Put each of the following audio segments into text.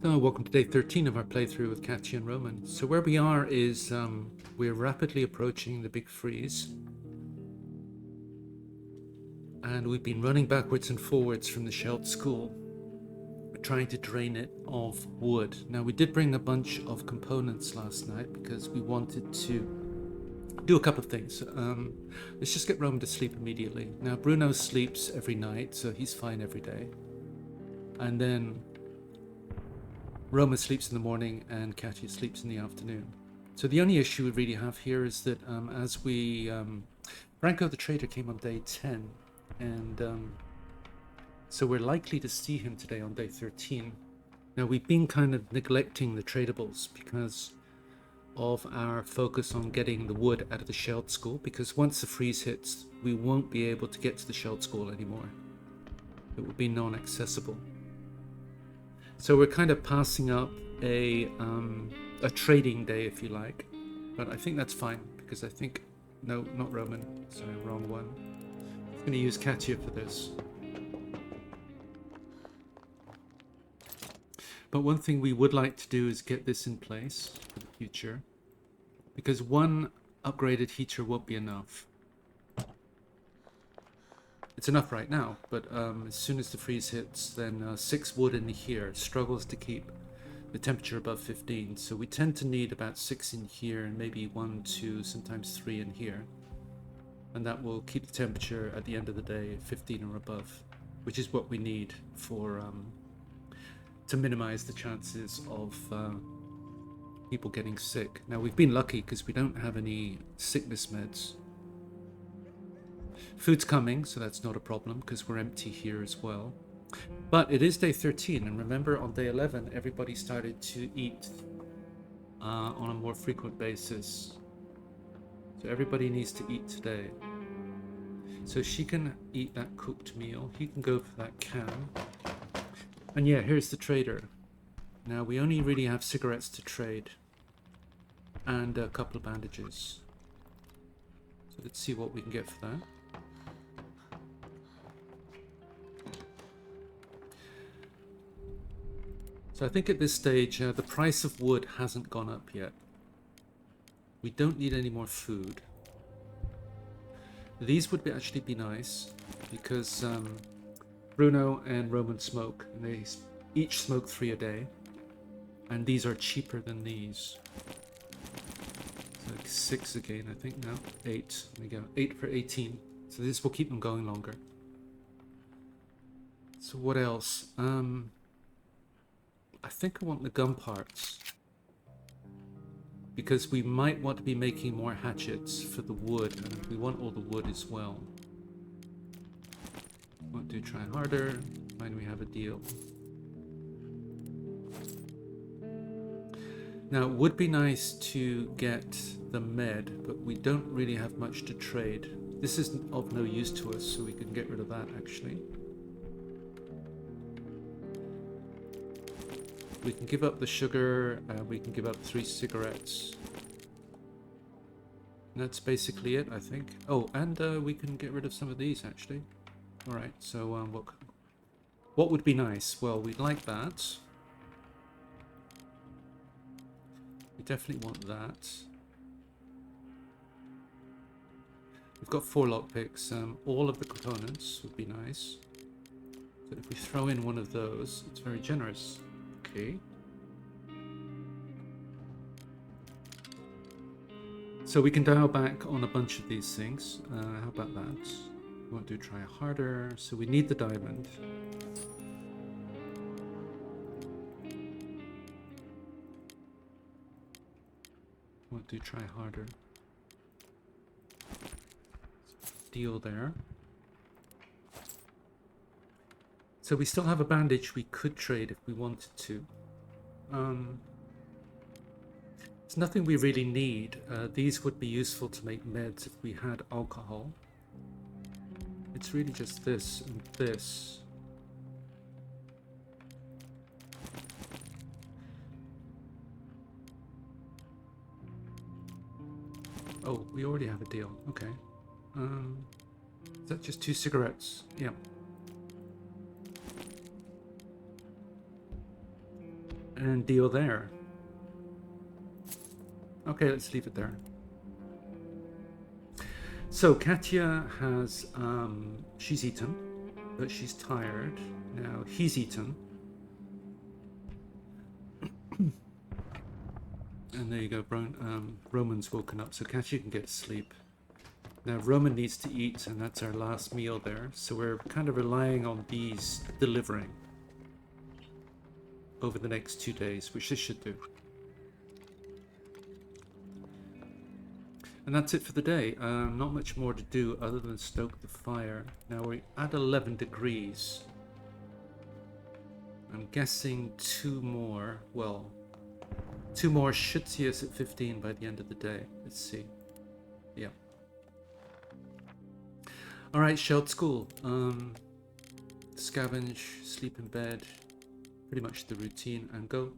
So, welcome to day 13 of our playthrough with Katia and Roman. So where we are is we're rapidly approaching the big freeze. And we've been running backwards and forwards from the Shelled School. We're trying to drain it of wood. Now, we did bring a bunch of components last night because we wanted to do a couple of things. Let's just get Roman to sleep immediately. Now, Bruno sleeps every night, so he's fine every day. And then Roma sleeps in the morning and Katia sleeps in the afternoon. So the only issue we really have here is that as we... Franco the trader came on day 10, and so we're likely to see him today on day 13. Now, we've been kind of neglecting the tradables because of our focus on getting the wood out of the Shelled School, because once the freeze hits, we won't be able to get to the Shelled School anymore. It will be non-accessible. So we're kind of passing up a trading day, if you like, but I think that's fine because I think no, not Roman. Sorry, wrong one. I'm going to use Katia for this. But one thing we would like to do is get this in place for the future, because one upgraded heater won't be enough. It's enough right now, but as soon as the freeze hits, then 6 wood in here struggles to keep the temperature above 15. So we tend to need about 6 in here and maybe 1, 2, sometimes 3 in here. And that will keep the temperature at the end of the day at 15 or above, which is what we need for to minimize the chances of people getting sick. Now, we've been lucky because we don't have any sickness meds. Food's coming, so that's not a problem because we're empty here as well. But it is day 13, and remember on day 11, everybody started to eat on a more frequent basis. So everybody needs to eat today. So she can eat that cooked meal. He can go for that can. And yeah, here's the trader. Now, we only really have cigarettes to trade and a couple of bandages. So let's see what we can get for that. So I think at this stage, the price of wood hasn't gone up yet. We don't need any more food. These would actually be nice because Bruno and Roman smoke, and they each smoke 3 a day. And these are cheaper than these. So like 6 again, I think now. 8. There we go. 8 for 18. So this will keep them going longer. So what else? I think I want the gun parts, because we might want to be making more hatchets for the wood, and we want all the wood as well. Want to try harder, find we have a deal. Now, it would be nice to get the med, but we don't really have much to trade. This is of no use to us, so we can get rid of that actually. We can give up the sugar, we can give up 3 cigarettes. And that's basically it, I think. Oh, and we can get rid of some of these, actually. Alright, so what would be nice? Well, we'd like that. We definitely want that. We've got 4 lockpicks. All of the components would be nice. So if we throw in one of those, it's very generous. Okay. So we can dial back on a bunch of these things. How about that? We want to try harder. So we need the diamond. Want to try harder. Deal there. So we still have a bandage we could trade if we wanted to. It's nothing we really need. These would be useful to make meds if we had alcohol. It's really just this and this. Oh, we already have a deal. Okay. Is that just 2 cigarettes? Yeah. And deal there. Okay, let's leave it there. So Katia has, she's eaten, but she's tired. Now he's eaten. And there you go, Roman's woken up, so Katia can get to sleep. Now Roman needs to eat, and that's our last meal there. So we're kind of relying on these delivering over the next 2 days, which this should do. And that's it for the day. Not much more to do other than stoke the fire. Now we're at 11 degrees. I'm guessing 2 more, well, 2 more should see us at 15 by the end of the day. Let's see. Yeah. All right, Shelled School. Scavenge, sleep in bed. Pretty much the routine, and go.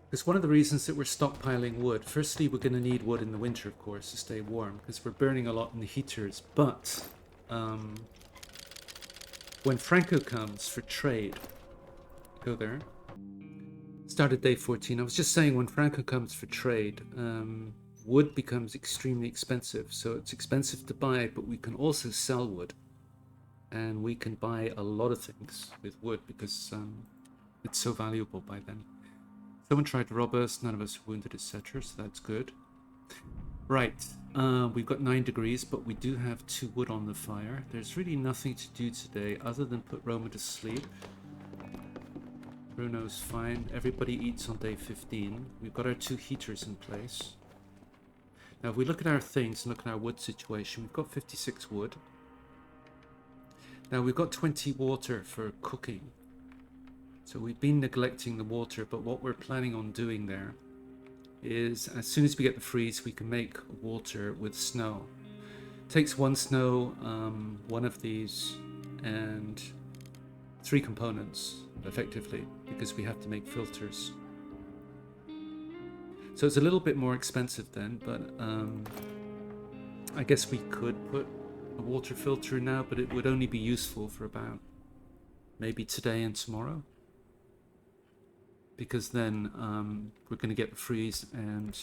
Because one of the reasons that we're stockpiling wood, firstly, we're going to need wood in the winter, of course, to stay warm, because we're burning a lot in the heaters. But when Franco comes for trade, go there. Started day 14. I was just saying, when Franco comes for trade, wood becomes extremely expensive. So it's expensive to buy, but we can also sell wood. And we can buy a lot of things with wood because it's so valuable by then. Someone tried to rob us, none of us were wounded, etc. So that's good. Right, we've got 9 degrees, but we do have 2 wood on the fire. There's really nothing to do today other than put Roma to sleep. Bruno's fine. Everybody eats on day 15. We've got our 2 heaters in place. Now, if we look at our things and look at our wood situation, we've got 56 wood. Now, we've got 20 water for cooking. So we've been neglecting the water, but what we're planning on doing there is as soon as we get the freeze, we can make water with snow. It takes 1 snow, 1 of these, and 3 components, effectively, because we have to make filters. So it's a little bit more expensive then, but I guess we could put a water filter now, but it would only be useful for about maybe today and tomorrow. Because then we're going to get the freeze, and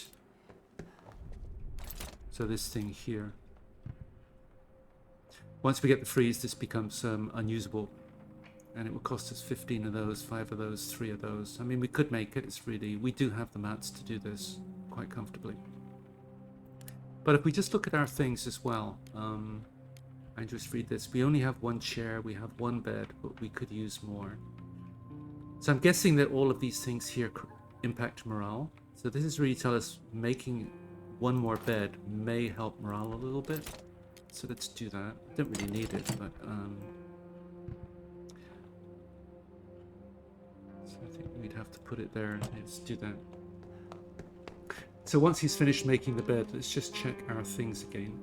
so this thing here, once we get the freeze, this becomes unusable, and it will cost us 15 of those, 5 of those, 3 of those. I mean, we could make it. It's really, we do have the mats to do this quite comfortably. But if we just look at our things as well, I just read this. We only have 1 chair, we have 1 bed, but we could use more. So I'm guessing that all of these things here impact morale. So this is really telling us making 1 more bed may help morale a little bit. So let's do that. Don't really need it, but so I think we'd have to put it there. Let's do that. So once he's finished making the bed, let's just check our things again.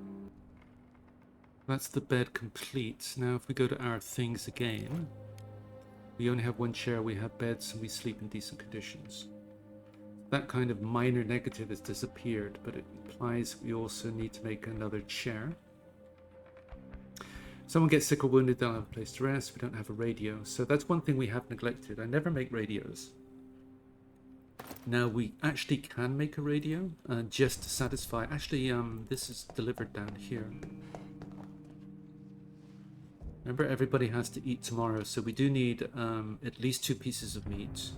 That's the bed complete. Now if we go to our things again, we only have 1 chair, we have beds, and we sleep in decent conditions. That kind of minor negative has disappeared, but it implies we also need to make another chair. If someone gets sick or wounded, they'll have a place to rest. We don't have a radio. So that's one thing we have neglected. I never make radios. Now we actually can make a radio just to satisfy. Actually, this is delivered down here. Remember, everybody has to eat tomorrow, so we do need at least 2 pieces of meat.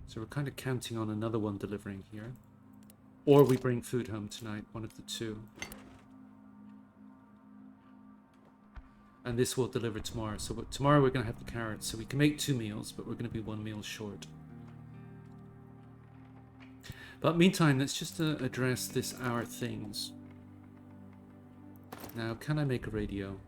So we're kind of counting on another one delivering here. Or we bring food home tonight, one of the 2. And this will deliver tomorrow. So tomorrow we're going to have the carrots. So we can make 2 meals, but we're going to be 1 meal short. But meantime, let's just address this our things. Now, can I make a radio?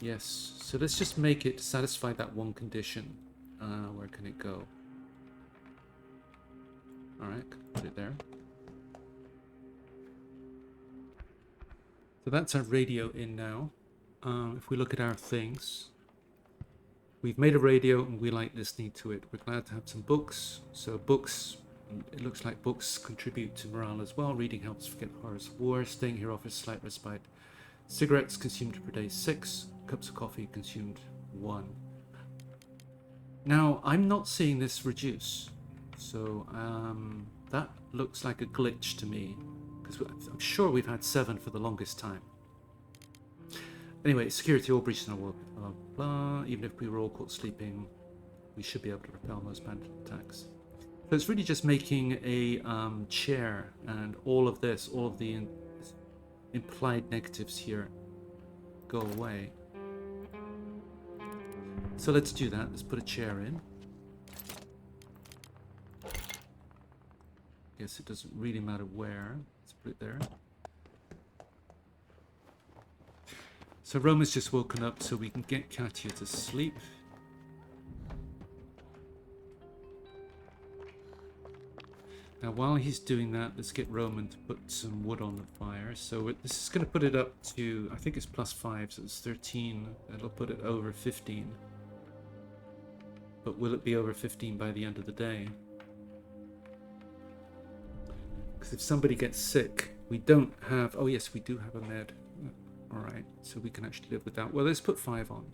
Yes, so let's just make it to satisfy that 1 condition. Where can it go? Alright, put it there. So that's our radio in now. If we look at our things, we've made a radio and we like listening to it. We're glad to have some books. So books, It looks like books contribute to morale as well. Reading helps forget horrors of war. Staying here offers slight respite. Cigarettes consumed per day 6. Cups of coffee consumed 1. Now, I'm not seeing this reduce. So that looks like a glitch to me. Because I'm sure we've had 7 for the longest time. Anyway, security, all breaches in our world, blah, blah. Even if we were all caught sleeping, we should be able to repel most bandit attacks. So it's really just making a chair, and all of this, all of the implied negatives here go away. So let's do that. Let's put a chair in. Guess it doesn't really matter where. Let's put it there. So Roman's just woken up so we can get Katia to sleep. Now while he's doing that, let's get Roman to put some wood on the fire. So this is going to put it up to, I think it's +5, so it's 13. That'll put it over 15. But will it be over 15 by the end of the day? Because if somebody gets sick, we don't have... Oh yes, we do have a med. Alright, so we can actually live with that. Well, let's put 5 on.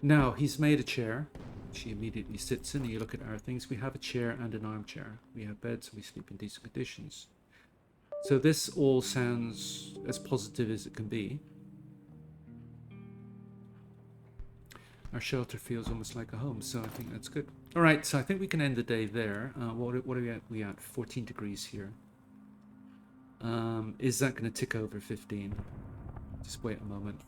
Now, he's made a chair. She immediately sits in. You look at our things. We have a chair and an armchair. We have beds. We sleep in decent conditions. So this all sounds as positive as it can be. Our shelter feels almost like a home, so I think that's good. Alright, so I think we can end the day there. What are we at? We at 14 degrees here. Is that going to tick over 15? Just wait a moment.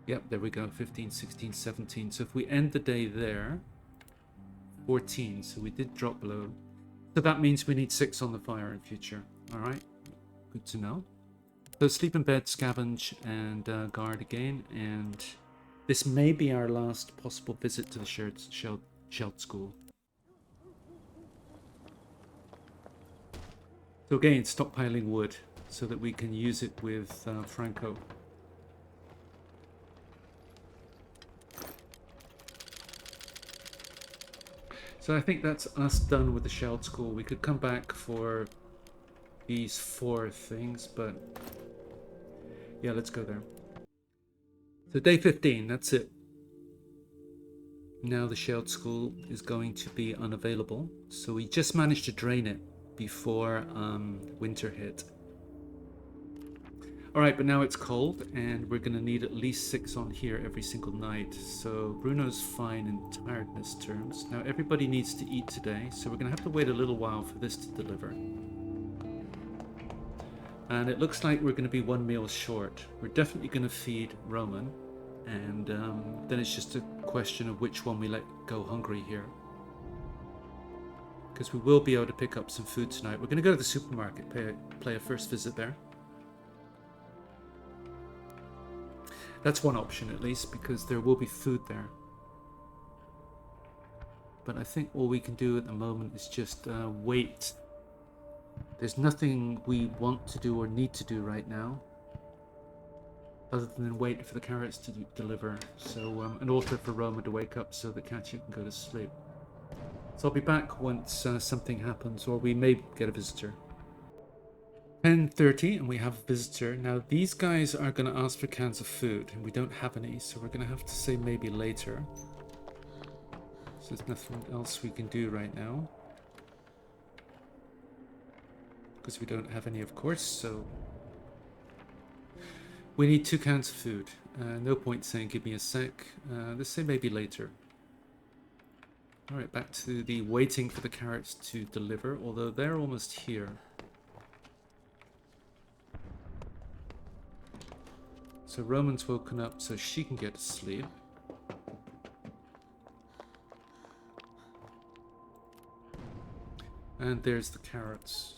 Yep, there we go. 15, 16, 17. So if we end the day there, 14. So we did drop below. So that means we need 6 on the fire in future. All right, good to know. So sleep in bed, scavenge, and guard again. And this may be our last possible visit to the Shelled School. So again, stockpiling wood so that we can use it with Franco. So I think that's us done with the Shelled School. We could come back for these 4 things, but yeah, let's go there. So day 15, that's it. Now the Shelled School is going to be unavailable. So we just managed to drain it before winter hit. Alright, but now it's cold and we're going to need at least 6 on here every single night. So Bruno's fine in tiredness terms. Now everybody needs to eat today, so we're going to have to wait a little while for this to deliver. And it looks like we're going to be 1 meal short. We're definitely going to feed Roman, and then it's just a question of which one we let go hungry here. Because we will be able to pick up some food tonight. We're going to go to the supermarket, play a first visit there. That's one option at least, because there will be food there. But I think all we can do at the moment is just wait. There's nothing we want to do or need to do right now, other than wait for the carrots to deliver. So, and also for Roma to wake up so that Katia can go to sleep. So I'll be back once something happens, or we may get a visitor. 10:30 and we have a visitor. Now these guys are going to ask for cans of food and we don't have any, so we're going to have to say maybe later. So there's nothing else we can do right now, because we don't have any, of course. So we need 2 cans of food. No point saying give me a sec. Let's say maybe later. Alright, back to the waiting for the carrots to deliver, although they're almost here. So Roman's woken up so she can get to sleep. And there's the carrots.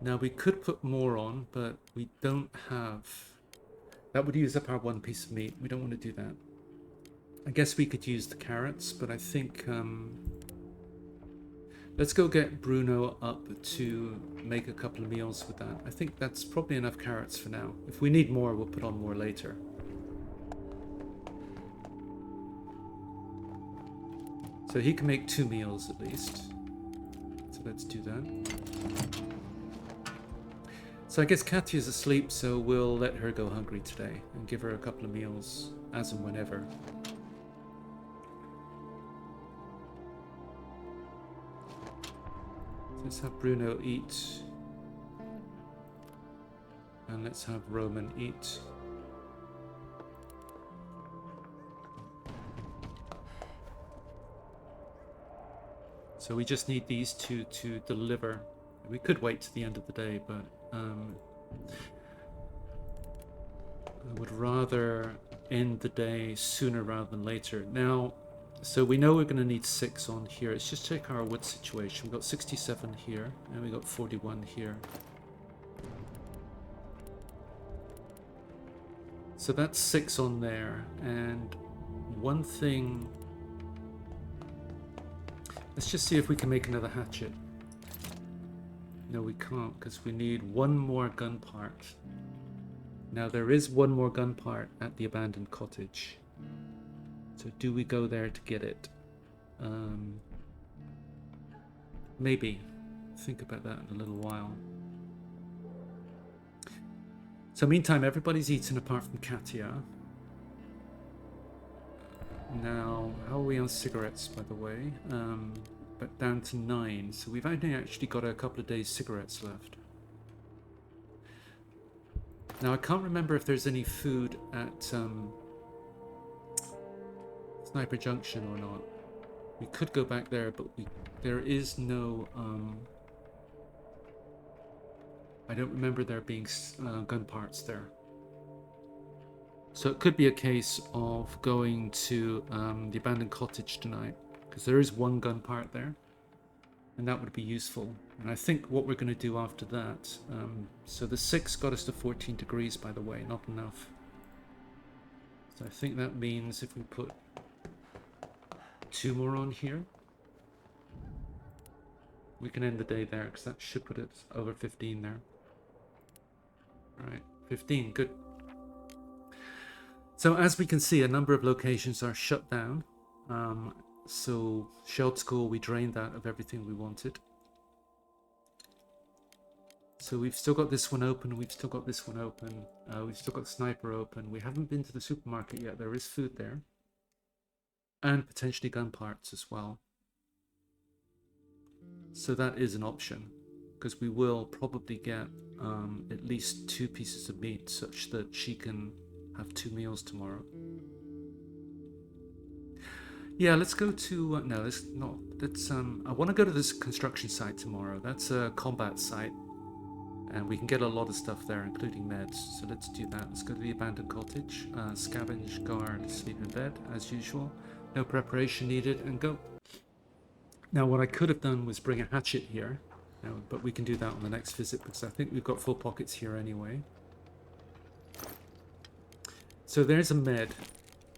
Now we could put more on, but we don't have... That would use up our 1 piece of meat. We don't want to do that. I guess we could use the carrots, but I think... Let's go get Bruno up to make a couple of meals with that. I think that's probably enough carrots for now. If we need more, we'll put on more later. So he can make 2 meals at least. So let's do that. So I guess Katia's asleep, so we'll let her go hungry today and give her a couple of meals as and whenever. Let's have Bruno eat. And let's have Roman eat. So we just need these two to deliver. We could wait to the end of the day, but I would rather end the day sooner rather than later. Now, so we know we're going to need 6 on here. Let's just check our wood situation. We've got 67 here, and we've got 41 here. So that's 6 on there, and one thing... Let's just see if we can make another hatchet. No, we can't, because we need 1 more gun part. Now, there is 1 more gun part at the abandoned cottage. So do we go there to get it? Maybe. Think about that in a little while. So meantime, everybody's eaten apart from Katia. Now, how are we on cigarettes, by the way? But down to 9. So we've only actually got a couple of days cigarettes left. Now, I can't remember if there's any food at Sniper Junction or not. We could go back there, but there is no... I don't remember there being gun parts there. So it could be a case of going to the abandoned cottage tonight, because there is 1 gun part there, and that would be useful. And I think what we're going to do after that, so the 6 got us to 14 degrees, by the way, not enough. So I think that means if we put 2 more on here, we can end the day there, because that should put it over 15 there. All right, 15, good. So as we can see, a number of locations are shut down. So Shelled School, we drained that of everything we wanted. So we've still got this one open, we've still got this one open, we've still got Sniper open. We haven't been to the supermarket yet. There is food there. And potentially gun parts as well. So that is an option, because we will probably get at least 2 pieces of meat such that she can have 2 meals tomorrow. Yeah, let's go to no, let's not. Let's I want to go to this construction site tomorrow. That's a combat site, and we can get a lot of stuff there, including meds. So let's do that. Let's go to the abandoned cottage, scavenge, guard, sleep in bed as usual. No preparation needed, and go. Now, what I could have done was bring a hatchet here, but we can do that on the next visit because I think we've got full pockets here anyway. So there's a med,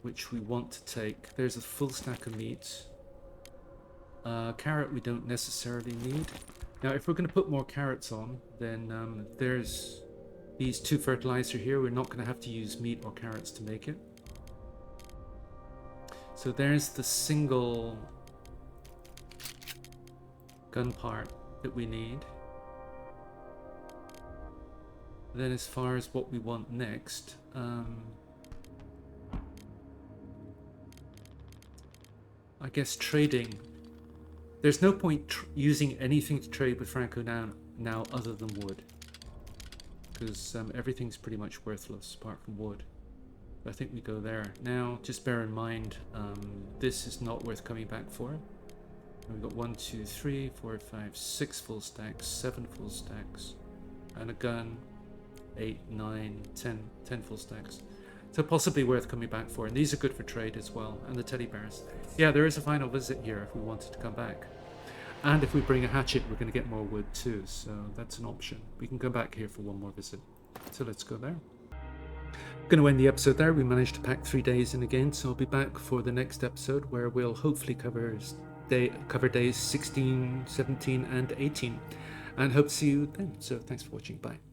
which we want to take. There's a full stack of meat. Carrot we don't necessarily need. Now, if we're going to put more carrots on, then there's these 2 fertilizer here. We're not going to have to use meat or carrots to make it. So there's the single gun part that we need. Then as far as what we want next, I guess trading. There's no point using anything to trade with Franco now other than wood, because everything's pretty much worthless apart from wood. But I think we go there. Now, just bear in mind, this is not worth coming back for. We've got 1, 2, 3, 4, 5, 6 full stacks, 7 full stacks, and a gun, 8, 9, 10 full stacks. So possibly worth coming back for, and these are good for trade as well, and the teddy bears. Yeah, there is a final visit here if we wanted to come back. And if we bring a hatchet, we're going to get more wood too, so that's an option. We can go back here for 1 more visit. So let's go there. I'm going to end the episode there. We managed to pack 3 days in again, so I'll be back for the next episode where we'll hopefully cover cover days 16, 17, and 18. And hope to see you then. So thanks for watching. Bye.